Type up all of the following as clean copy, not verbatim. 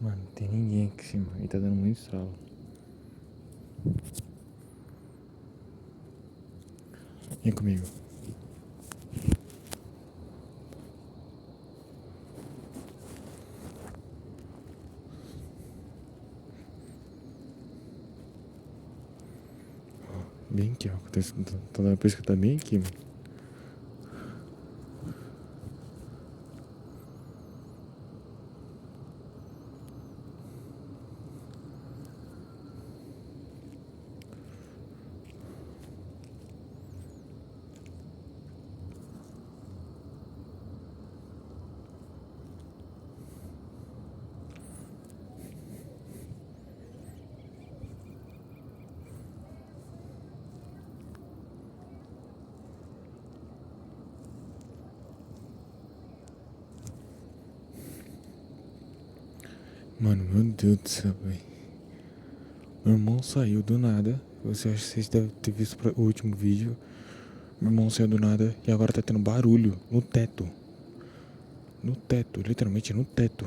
Mano, não tem ninguém aqui em cima. E tá dando muito estralo. Vem comigo. Bem aqui, ó. Tá dando pra escutar bem aqui, mano. Mano, meu Deus do céu, velho. Meu irmão saiu do nada. Vocês devem ter visto o último vídeo. Meu irmão saiu do nada e agora tá tendo barulho no teto. No teto, literalmente no teto.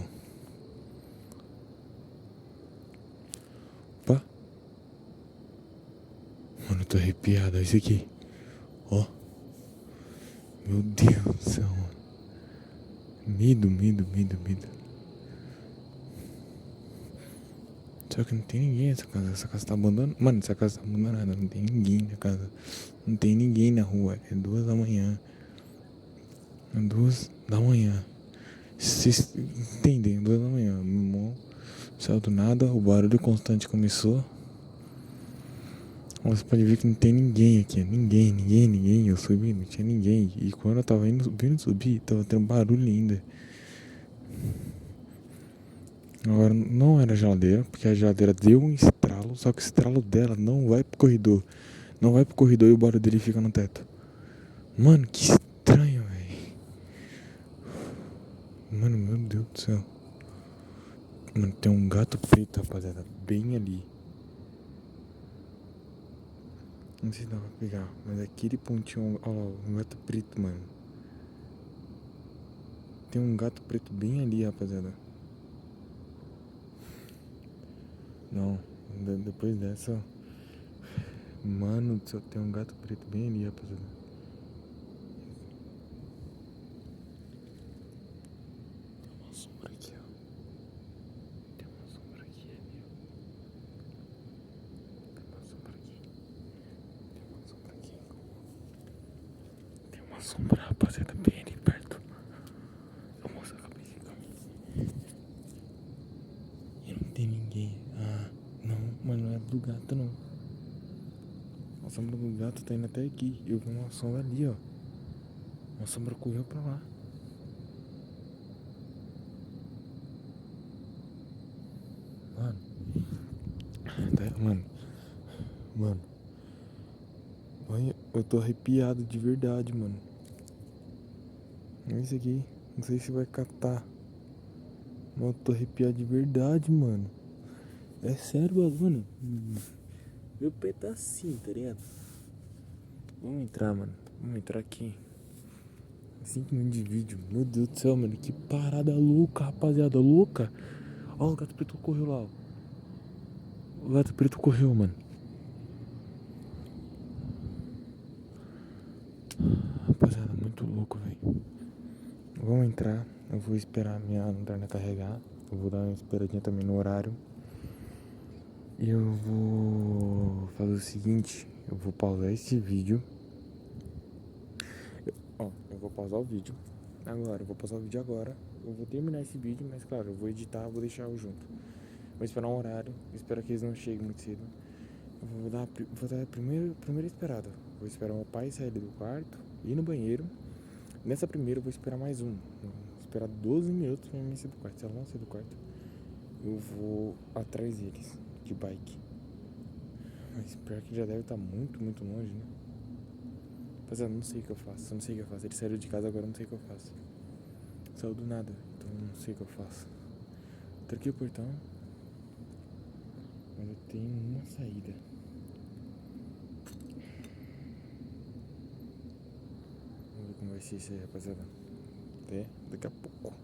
Opa. Mano, eu tô arrepiado. Olha isso aqui. Ó. Meu Deus do céu, mano. Medo. Só que não tem ninguém nessa casa. Essa casa tá abandonada. Mano, essa casa tá abandonada. Não tem ninguém na casa. Não tem ninguém na rua. É 2 da manhã. É 2 da manhã. Vocês entendem? 2 da manhã. Meu irmão saiu do nada. O barulho constante começou. Você pode ver que não tem ninguém aqui. Ninguém. Eu subi, não tinha ninguém. E quando eu tava vindo subir, tava tendo barulho ainda. Agora não era a geladeira, porque a geladeira deu um estralo. Só que o estralo dela não vai pro corredor. Não vai pro corredor e o barulho dele fica no teto. Mano, que estranho, velho. Mano, meu Deus do céu. Mano, tem um gato preto, rapaziada. Bem ali. Não sei se dá pra pegar, mas aquele pontinho. Ó, um gato preto, mano. Tem um gato preto bem ali, rapaziada. Não, depois dessa. Mano do céu, tem um gato preto bem ali, rapaziada. Tem uma sombra aqui, ó. Tem uma sombra aqui, ali, ó. Tem uma sombra aqui. Tem uma sombra aqui. Tem uma sombra, rapaziada, bem ali perto. Eu vou mostrar a cabeça, calma. E não tem ninguém. Ah, não, mas não é do gato, não. A sombra do gato tá indo até aqui. Eu vi uma sombra ali, ó. Uma sombra correu pra lá. Mano. Mano. Mano. Olha, eu tô arrepiado de verdade, mano. Olha isso aqui. Não sei se vai captar. Mas eu tô arrepiado de verdade, mano. É sério, mano. Meu pé tá assim, tá ligado? Vamos entrar, mano. Vamos entrar aqui. 5 minutos de vídeo. Meu Deus do céu, mano. Que parada louca, rapaziada. Louca. Ó, o gato preto correu lá, ó. O gato preto correu, mano. Rapaziada, muito louco, velho. Vamos entrar. Eu vou esperar a minha lanterna carregar. Eu vou dar uma esperadinha também no horário. E eu vou fazer o seguinte. Eu vou pausar esse vídeo. Eu vou pausar o vídeo agora. Eu vou terminar esse vídeo, mas claro, eu vou editar, vou deixar o junto. Vou esperar um horário. Espero que eles não cheguem muito cedo. Eu vou dar a primeira esperada. Vou esperar meu pai sair do quarto, ir no banheiro. Nessa primeira eu vou esperar mais um. Vou esperar 12 minutos pra mim sair do quarto. Se ela não sair do quarto, eu vou atrás deles, de bike. Mas pior que já deve estar muito longe, né? Mas eu não sei o que eu faço. Ele saiu de casa agora, eu não sei o que eu faço. Saiu do nada, então eu não sei o que eu faço. Tranquei o portão. Mas eu tenho uma saída. Vamos ver como vai ser isso aí, rapaziada. Até daqui a pouco.